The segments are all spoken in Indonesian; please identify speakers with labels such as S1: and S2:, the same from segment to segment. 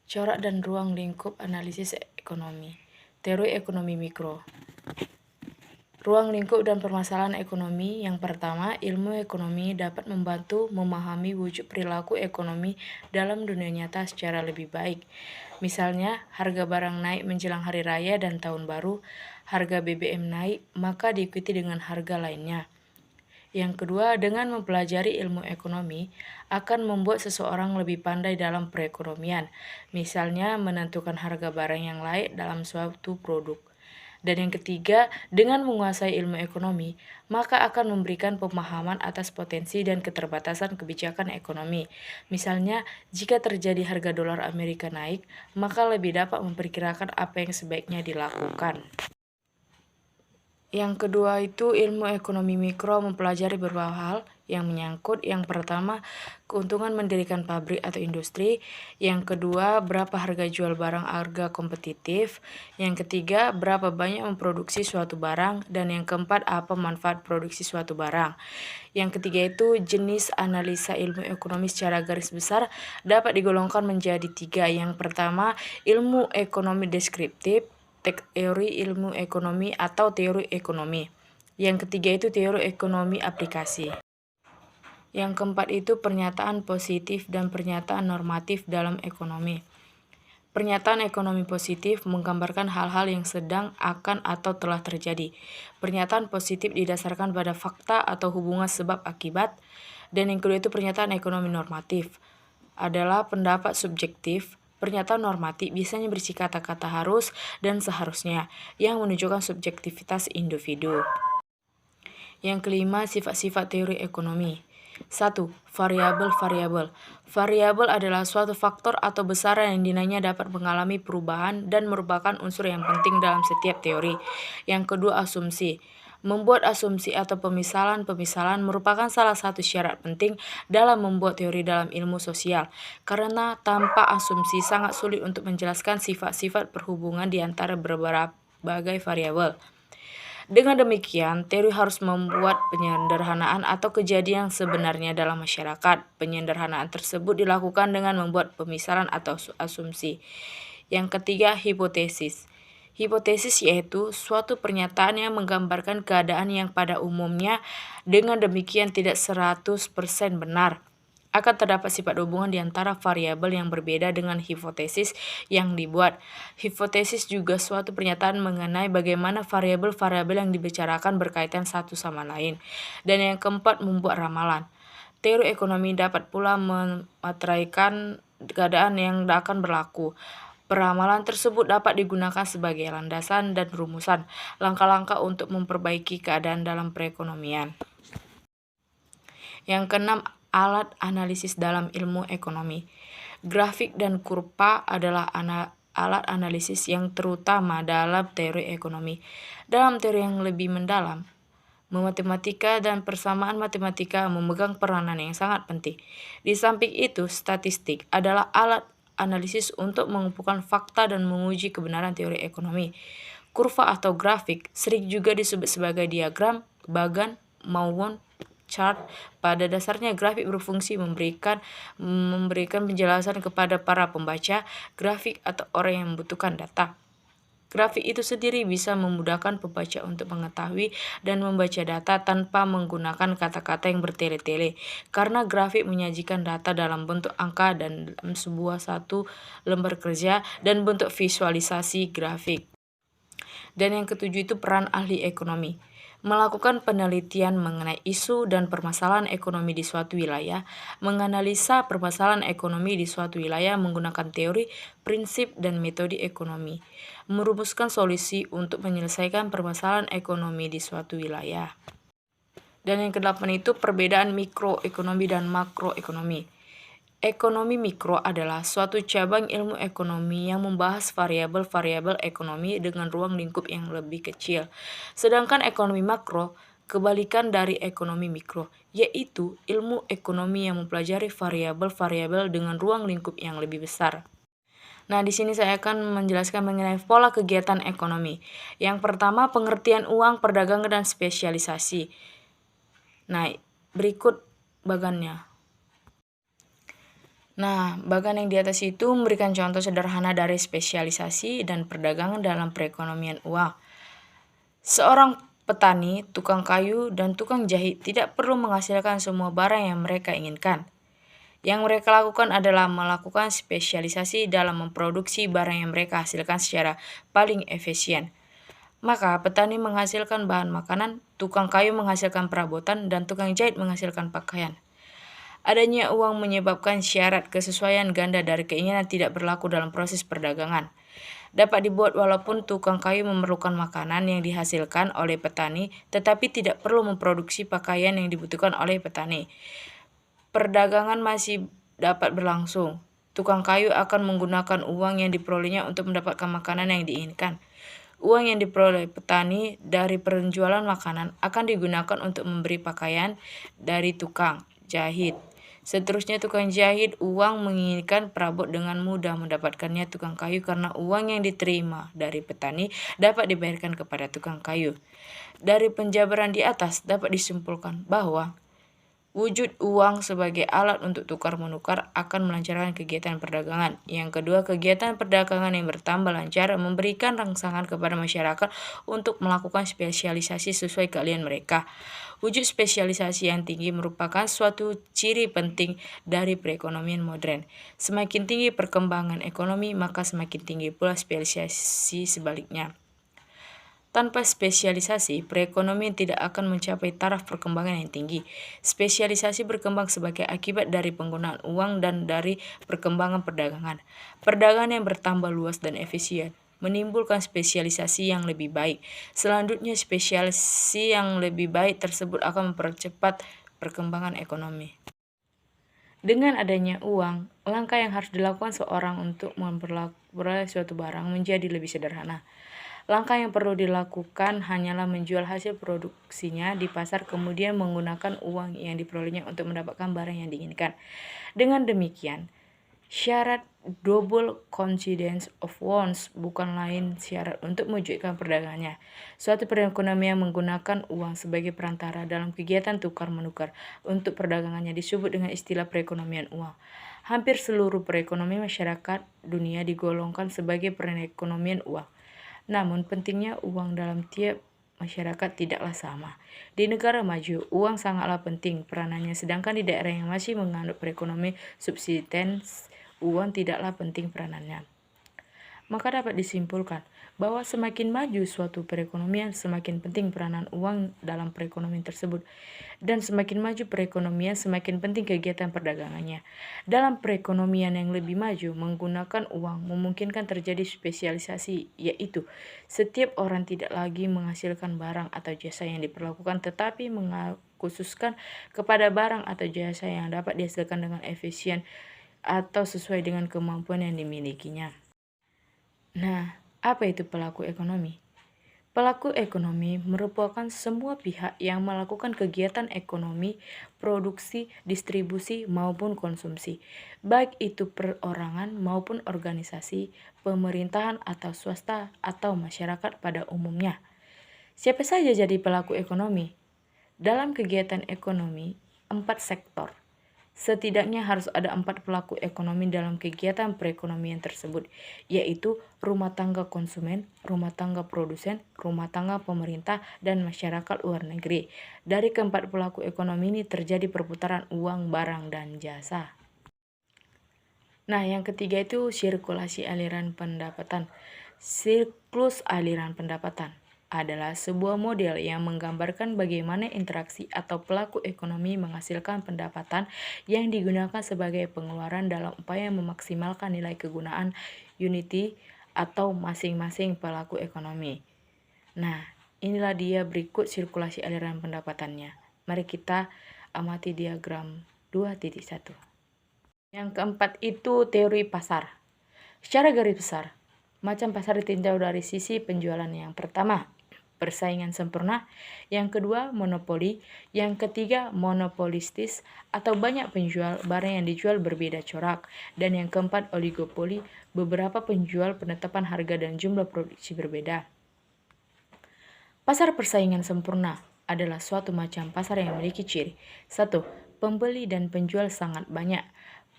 S1: Corak dan ruang lingkup analisis ekonomi. Teori ekonomi mikro. Ruang lingkup dan permasalahan ekonomi. Yang pertama, ilmu ekonomi dapat membantu memahami wujud perilaku ekonomi dalam dunia nyata secara lebih baik. Misalnya, harga barang naik menjelang hari raya dan tahun baru, harga BBM naik, maka diikuti dengan harga lainnya. Yang kedua, dengan mempelajari ilmu ekonomi akan membuat seseorang lebih pandai dalam perekonomian, misalnya menentukan harga barang yang layak dalam suatu produk. Dan yang ketiga, dengan menguasai ilmu ekonomi, maka akan memberikan pemahaman atas potensi dan keterbatasan kebijakan ekonomi. Misalnya, jika terjadi harga dolar Amerika naik, maka lebih dapat memperkirakan apa yang sebaiknya dilakukan. Yang kedua itu ilmu ekonomi mikro mempelajari beberapa hal yang menyangkut. Yang pertama, keuntungan mendirikan pabrik atau industri. Yang kedua, berapa harga jual barang harga kompetitif. Yang ketiga, berapa banyak memproduksi suatu barang. Dan yang keempat, apa manfaat produksi suatu barang. Yang ketiga itu jenis analisa ilmu ekonomi secara garis besar dapat digolongkan menjadi tiga. Yang pertama, ilmu ekonomi deskriptif, teori ilmu ekonomi atau teori ekonomi. Yang ketiga itu teori ekonomi aplikasi. Yang keempat itu pernyataan positif dan pernyataan normatif dalam ekonomi. Pernyataan ekonomi positif menggambarkan hal-hal yang sedang, akan, atau telah terjadi. Pernyataan positif didasarkan pada fakta atau hubungan sebab akibat. Dan yang kedua itu pernyataan ekonomi normatif adalah pendapat subjektif. Pernyataan normatif biasanya berisi kata-kata harus dan seharusnya yang menunjukkan subjektivitas individu. Yang kelima, sifat-sifat teori ekonomi. 1. Variabel-variabel. Variabel adalah suatu faktor atau besaran yang dinilainya dapat mengalami perubahan dan merupakan unsur yang penting dalam setiap teori. Yang kedua, asumsi. Membuat asumsi atau pemisalan merupakan salah satu syarat penting dalam membuat teori dalam ilmu sosial, karena tanpa asumsi sangat sulit untuk menjelaskan sifat-sifat perhubungan di antara berbagai variabel. Dengan demikian, teori harus membuat penyederhanaan atau kejadian sebenarnya dalam masyarakat. Penyederhanaan tersebut dilakukan dengan membuat pemisalan atau asumsi. Yang ketiga, hipotesis. Hipotesis yaitu suatu pernyataan yang menggambarkan keadaan yang pada umumnya dengan demikian tidak 100% benar. Akan terdapat sifat hubungan di antara variabel yang berbeda dengan hipotesis yang dibuat. Hipotesis juga suatu pernyataan mengenai bagaimana variabel-variabel yang dibicarakan berkaitan satu sama lain. Dan yang keempat, membuat ramalan. Teori ekonomi dapat pula memateraikan keadaan yang akan berlaku. Peramalan tersebut dapat digunakan sebagai landasan dan rumusan langkah-langkah untuk memperbaiki keadaan dalam perekonomian. Yang keenam, alat analisis dalam ilmu ekonomi. Grafik dan kurva adalah alat analisis yang terutama dalam teori ekonomi. Dalam teori yang lebih mendalam, matematika dan persamaan matematika memegang peranan yang sangat penting. Di samping itu, statistik adalah alat analisis untuk mengumpulkan fakta dan menguji kebenaran teori ekonomi. Kurva atau grafik sering juga disebut sebagai diagram, bagan, maupun chart. Pada dasarnya grafik berfungsi memberikan penjelasan kepada para pembaca grafik atau orang yang membutuhkan data. Grafik itu sendiri bisa memudahkan pembaca untuk mengetahui dan membaca data tanpa menggunakan kata-kata yang bertele-tele, karena grafik menyajikan data dalam bentuk angka dan dalam satu lembar kerja dan bentuk visualisasi grafik. Dan yang ketujuh itu peran ahli ekonomi. Melakukan penelitian mengenai isu dan permasalahan ekonomi di suatu wilayah, menganalisa permasalahan ekonomi di suatu wilayah menggunakan teori, prinsip, dan metode ekonomi, merumuskan solusi untuk menyelesaikan permasalahan ekonomi di suatu wilayah. Dan yang kedelapan itu perbedaan mikroekonomi dan makroekonomi. Ekonomi mikro adalah suatu cabang ilmu ekonomi yang membahas variabel-variabel ekonomi dengan ruang lingkup yang lebih kecil. Sedangkan ekonomi makro, kebalikan dari ekonomi mikro, yaitu ilmu ekonomi yang mempelajari variabel-variabel dengan ruang lingkup yang lebih besar. Nah, di sini saya akan menjelaskan mengenai pola kegiatan ekonomi. Yang pertama, pengertian uang, perdagangan, dan spesialisasi. Nah, berikut bagannya. Nah, bagan yang di atas itu memberikan contoh sederhana dari spesialisasi dan perdagangan dalam perekonomian uang. Seorang petani, tukang kayu, dan tukang jahit tidak perlu menghasilkan semua barang yang mereka inginkan. Yang mereka lakukan adalah melakukan spesialisasi dalam memproduksi barang yang mereka hasilkan secara paling efisien. Maka petani menghasilkan bahan makanan, tukang kayu menghasilkan perabotan, dan tukang jahit menghasilkan pakaian. Adanya uang menyebabkan syarat kesesuaian ganda dari keinginan tidak berlaku dalam proses perdagangan. Dapat dibuat walaupun tukang kayu memerlukan makanan yang dihasilkan oleh petani, tetapi tidak perlu memproduksi pakaian yang dibutuhkan oleh petani. Perdagangan masih dapat berlangsung. Tukang kayu akan menggunakan uang yang diperolehnya untuk mendapatkan makanan yang diinginkan. Uang yang diperoleh petani dari penjualan makanan akan digunakan untuk memberi pakaian dari tukang jahit. Seterusnya tukang jahit uang menginginkan perabot dengan mudah mendapatkannya tukang kayu karena uang yang diterima dari petani dapat dibayarkan kepada tukang kayu. Dari penjabaran di atas dapat disimpulkan bahwa wujud uang sebagai alat untuk tukar-menukar akan melancarkan kegiatan perdagangan. Yang kedua, kegiatan perdagangan yang bertambah lancar memberikan rangsangan kepada masyarakat untuk melakukan spesialisasi sesuai keahlian mereka. Wujud spesialisasi yang tinggi merupakan suatu ciri penting dari perekonomian modern. Semakin tinggi perkembangan ekonomi, maka semakin tinggi pula spesialisasi sebaliknya. Tanpa spesialisasi, perekonomian tidak akan mencapai taraf perkembangan yang tinggi. Spesialisasi berkembang sebagai akibat dari penggunaan uang dan dari perkembangan perdagangan. Perdagangan yang bertambah luas dan efisien menimbulkan spesialisasi yang lebih baik. Selanjutnya, spesialisasi yang lebih baik tersebut akan mempercepat perkembangan ekonomi. Dengan adanya uang, langkah yang harus dilakukan seorang untuk memperoleh suatu barang menjadi lebih sederhana. Langkah yang perlu dilakukan hanyalah menjual hasil produksinya di pasar kemudian menggunakan uang yang diperolehnya untuk mendapatkan barang yang diinginkan. Dengan demikian, syarat double coincidence of wants bukan lain syarat untuk mewujudkan perdagangannya. Suatu perekonomian menggunakan uang sebagai perantara dalam kegiatan tukar-menukar untuk perdagangannya disebut dengan istilah perekonomian uang. Hampir seluruh perekonomian masyarakat dunia digolongkan sebagai perekonomian uang. Namun pentingnya uang dalam tiap masyarakat tidaklah sama. Di negara maju, uang sangatlah penting peranannya, sedangkan di daerah yang masih menganut perekonomian subsistens, uang tidaklah penting peranannya. Maka dapat disimpulkan bahwa semakin maju suatu perekonomian, semakin penting peranan uang dalam perekonomian tersebut. Dan semakin maju perekonomian, semakin penting kegiatan perdagangannya. Dalam perekonomian yang lebih maju, menggunakan uang memungkinkan terjadi spesialisasi, yaitu setiap orang tidak lagi menghasilkan barang atau jasa yang diperlakukan, tetapi mengkhususkan kepada barang atau jasa yang dapat dihasilkan dengan efisien atau sesuai dengan kemampuan yang dimilikinya. Nah, apa itu pelaku ekonomi? Pelaku ekonomi merupakan semua pihak yang melakukan kegiatan ekonomi, produksi, distribusi, maupun konsumsi, baik itu perorangan maupun organisasi, pemerintahan atau swasta atau masyarakat pada umumnya. Siapa saja jadi pelaku ekonomi? Dalam kegiatan ekonomi, 4 sektor. Setidaknya harus ada 4 pelaku ekonomi dalam kegiatan perekonomian tersebut, yaitu rumah tangga konsumen, rumah tangga produsen, rumah tangga pemerintah, dan masyarakat luar negeri. Dari keempat pelaku ekonomi ini terjadi perputaran uang, barang, dan jasa. Nah, yang ketiga itu sirkulasi aliran pendapatan. Siklus aliran pendapatan adalah sebuah model yang menggambarkan bagaimana interaksi atau pelaku ekonomi menghasilkan pendapatan yang digunakan sebagai pengeluaran dalam upaya memaksimalkan nilai kegunaan unity atau masing-masing pelaku ekonomi. Nah, inilah dia berikut sirkulasi aliran pendapatannya. Mari kita amati diagram 2.1. Yang keempat itu teori pasar. Secara garis besar, macam pasar ditinjau dari sisi penjualan. Yang pertama, persaingan sempurna. Yang kedua, monopoli. Yang ketiga, monopolistis atau banyak penjual, barang yang dijual berbeda corak. Dan yang keempat, oligopoli, beberapa penjual, penetapan harga dan jumlah produksi berbeda. Pasar persaingan sempurna adalah suatu macam pasar yang memiliki ciri. 1. Pembeli dan penjual sangat banyak.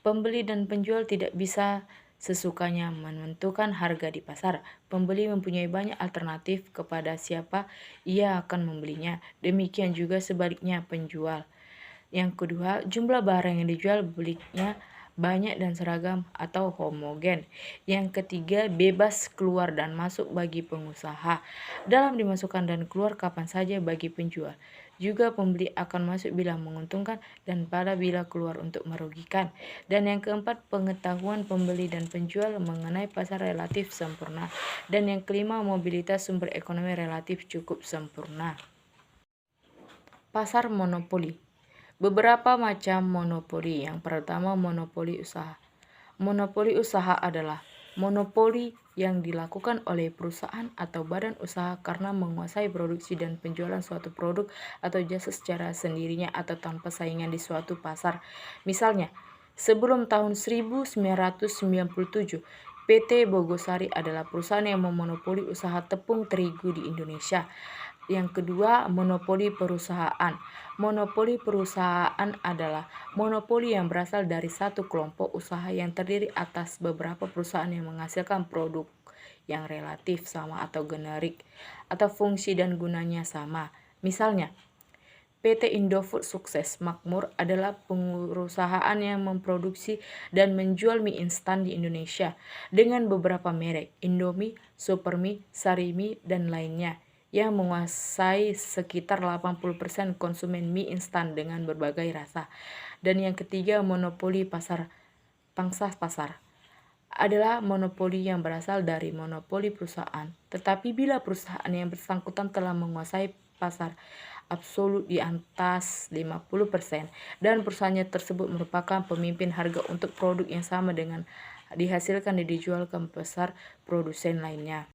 S1: Pembeli dan penjual tidak bisa sesukanya menentukan harga di pasar. Pembeli mempunyai banyak alternatif kepada siapa ia akan membelinya. Demikian juga sebaliknya penjual. Yang kedua, jumlah barang yang dijual belinya banyak dan seragam atau homogen. Yang ketiga, bebas keluar dan masuk bagi pengusaha. Dalam dimasukkan dan keluar kapan saja bagi penjual. Juga pembeli akan masuk bila menguntungkan dan pada bila keluar untuk merugikan. Dan yang keempat, pengetahuan pembeli dan penjual mengenai pasar relatif sempurna. Dan yang kelima, mobilitas sumber ekonomi relatif cukup sempurna. Pasar monopoli. Beberapa macam monopoli. Yang pertama, monopoli usaha. Monopoli usaha adalah monopoli yang dilakukan oleh perusahaan atau badan usaha karena menguasai produksi dan penjualan suatu produk atau jasa secara sendirinya atau tanpa saingan di suatu pasar. Misalnya, sebelum tahun 1997, PT Bogosari adalah perusahaan yang memonopoli usaha tepung terigu di Indonesia. Yang kedua, monopoli perusahaan. Monopoli perusahaan adalah monopoli yang berasal dari satu kelompok usaha yang terdiri atas beberapa perusahaan yang menghasilkan produk yang relatif sama atau generik, atau fungsi dan gunanya sama. Misalnya, PT Indofood Sukses Makmur adalah perusahaan yang memproduksi dan menjual mie instan di Indonesia dengan beberapa merek, Indomie, Supermie, Sarimi, dan lainnya, yang menguasai sekitar 80% konsumen mie instan dengan berbagai rasa. Dan yang ketiga, monopoli pasar. Pangsa pasar adalah monopoli yang berasal dari monopoli perusahaan. Tetapi bila perusahaan yang bersangkutan telah menguasai pasar absolut di atas 50% dan perusahaannya tersebut merupakan pemimpin harga untuk produk yang sama dengan dihasilkan dan dijual ke pasar produsen lainnya.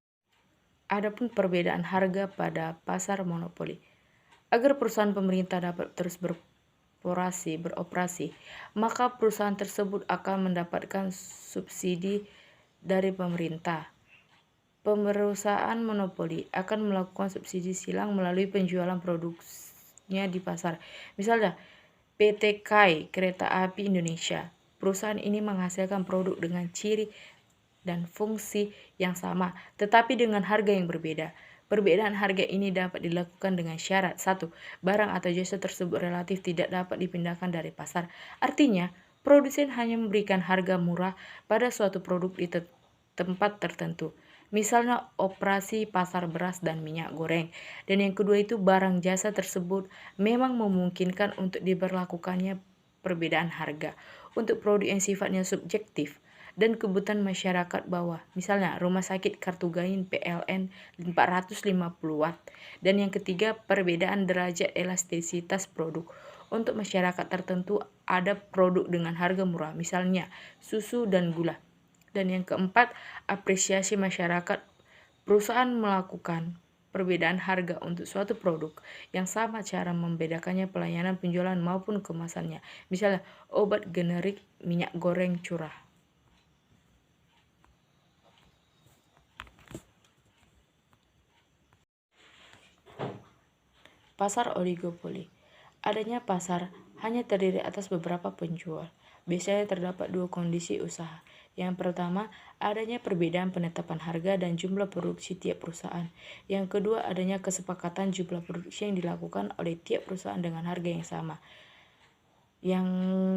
S1: Adapun perbedaan harga pada pasar monopoli. Agar perusahaan pemerintah dapat terus beroperasi, maka perusahaan tersebut akan mendapatkan subsidi dari pemerintah. Perusahaan monopoli akan melakukan subsidi silang melalui penjualan produknya di pasar. Misalnya, PT KAI Kereta Api Indonesia. Perusahaan ini menghasilkan produk dengan ciri dan fungsi yang sama, tetapi dengan harga yang berbeda. Perbedaan harga ini dapat dilakukan dengan syarat 1. Barang atau jasa tersebut relatif tidak dapat dipindahkan dari pasar. Artinya, produsen hanya memberikan harga murah pada suatu produk di tempat tertentu. Misalnya operasi pasar beras dan minyak goreng. Dan yang kedua itu barang jasa tersebut memang memungkinkan untuk diberlakukannya perbedaan harga untuk produk yang sifatnya subjektif dan kebutuhan masyarakat bawah. Misalnya rumah sakit Kartugain PLN 450 watt. Dan yang ketiga, perbedaan derajat elastisitas produk. Untuk masyarakat tertentu ada produk dengan harga murah, misalnya susu dan gula. Dan yang keempat, apresiasi masyarakat. Perusahaan melakukan perbedaan harga untuk suatu produk yang sama cara membedakannya pelayanan penjualan maupun kemasannya. Misalnya obat generik minyak goreng curah. Pasar oligopoli. Adanya pasar hanya terdiri atas beberapa penjual. Biasanya terdapat dua kondisi usaha. Yang pertama, adanya perbedaan penetapan harga dan jumlah produksi tiap perusahaan. Yang kedua, adanya kesepakatan jumlah produksi yang dilakukan oleh tiap perusahaan dengan harga yang sama. Yang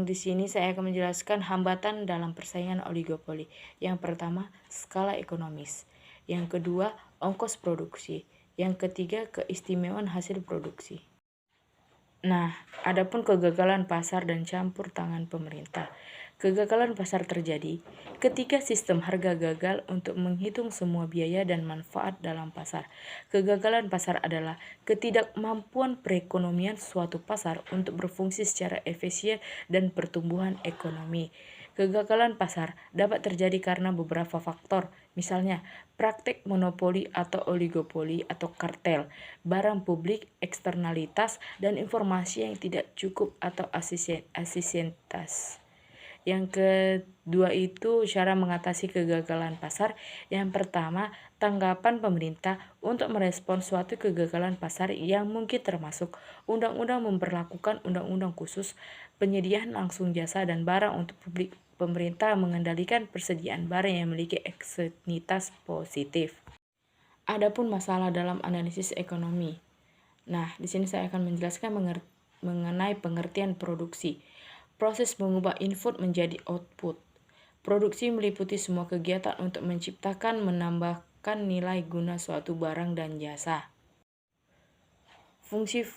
S1: di sini saya akan menjelaskan hambatan dalam persaingan oligopoli. Yang pertama, skala ekonomis. Yang kedua, ongkos produksi. Yang ketiga, keistimewaan hasil produksi. Nah, adapun kegagalan pasar dan campur tangan pemerintah. Kegagalan pasar terjadi ketika sistem harga gagal untuk menghitung semua biaya dan manfaat dalam pasar. Kegagalan pasar adalah ketidakmampuan perekonomian suatu pasar untuk berfungsi secara efisien dan pertumbuhan ekonomi. Kegagalan pasar dapat terjadi karena beberapa faktor, misalnya praktek monopoli atau oligopoli atau kartel, barang publik, eksternalitas, dan informasi yang tidak cukup atau asisientas. Yang kedua itu cara mengatasi kegagalan pasar. Yang pertama, tanggapan pemerintah untuk merespon suatu kegagalan pasar yang mungkin termasuk undang-undang memperlakukan undang-undang khusus penyediaan langsung jasa dan barang untuk publik. Pemerintah mengendalikan persediaan barang yang memiliki eksternalitas positif. Adapun masalah dalam analisis ekonomi. Nah, di sini saya akan menjelaskan mengenai pengertian produksi. Proses mengubah input menjadi output. Produksi meliputi semua kegiatan untuk menciptakan, menambahkan nilai guna suatu barang dan jasa. Fungsi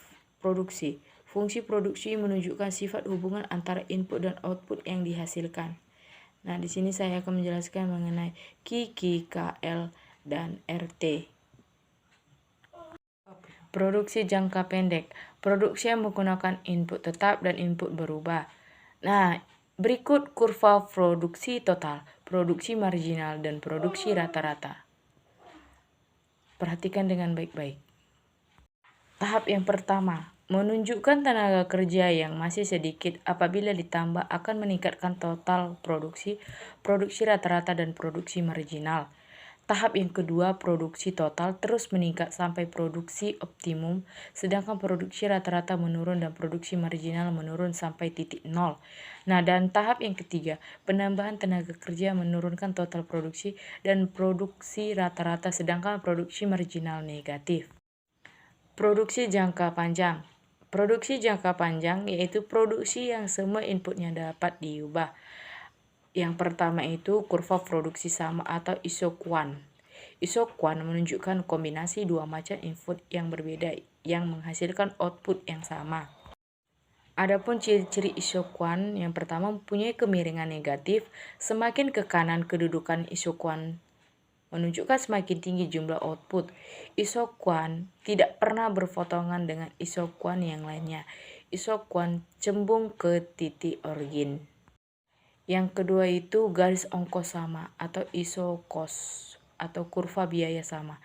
S1: produksi. Fungsi produksi menunjukkan sifat hubungan antara input dan output yang dihasilkan. Nah, di sini saya akan menjelaskan mengenai KI, KL, dan RT. Produksi jangka pendek. Produksi yang menggunakan input tetap dan input berubah. Nah, berikut kurva produksi total, produksi marginal, dan produksi rata-rata. Perhatikan dengan baik-baik. Tahap yang pertama, menunjukkan tenaga kerja yang masih sedikit apabila ditambah akan meningkatkan total produksi, produksi rata-rata, dan produksi marginal. Tahap yang kedua, produksi total terus meningkat sampai produksi optimum, sedangkan produksi rata-rata menurun dan produksi marginal menurun sampai titik nol. Nah, dan tahap yang ketiga, penambahan tenaga kerja menurunkan total produksi dan produksi rata-rata, sedangkan produksi marginal negatif. Produksi jangka panjang. Produksi jangka panjang yaitu produksi yang semua inputnya dapat diubah. Yang pertama itu kurva produksi sama atau isoquant. Isoquant menunjukkan kombinasi dua macam input yang berbeda yang menghasilkan output yang sama. Adapun ciri-ciri isoquant, yang pertama mempunyai kemiringan negatif. Semakin ke kanan kedudukan isoquant menunjukkan semakin tinggi jumlah output. Isoquant tidak pernah berpotongan dengan isoquant yang lainnya. Isoquant cembung ke titik origin. Yang kedua itu garis ongkos sama atau iso-cost atau kurva biaya sama.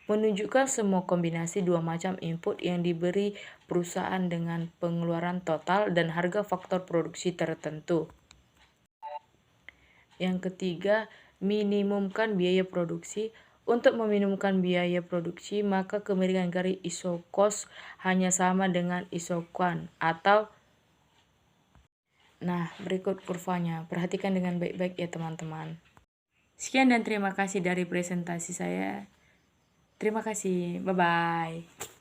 S1: Menunjukkan semua kombinasi dua macam input yang diberi perusahaan dengan pengeluaran total dan harga faktor produksi tertentu. Yang ketiga, minimumkan biaya produksi. Untuk meminimumkan biaya produksi, maka kemiringan garis iso-cost hanya sama dengan isoquant atau Nah, berikut kurvanya. Perhatikan dengan baik-baik ya teman-teman. Sekian dan terima kasih dari presentasi saya. Terima kasih. Bye-bye.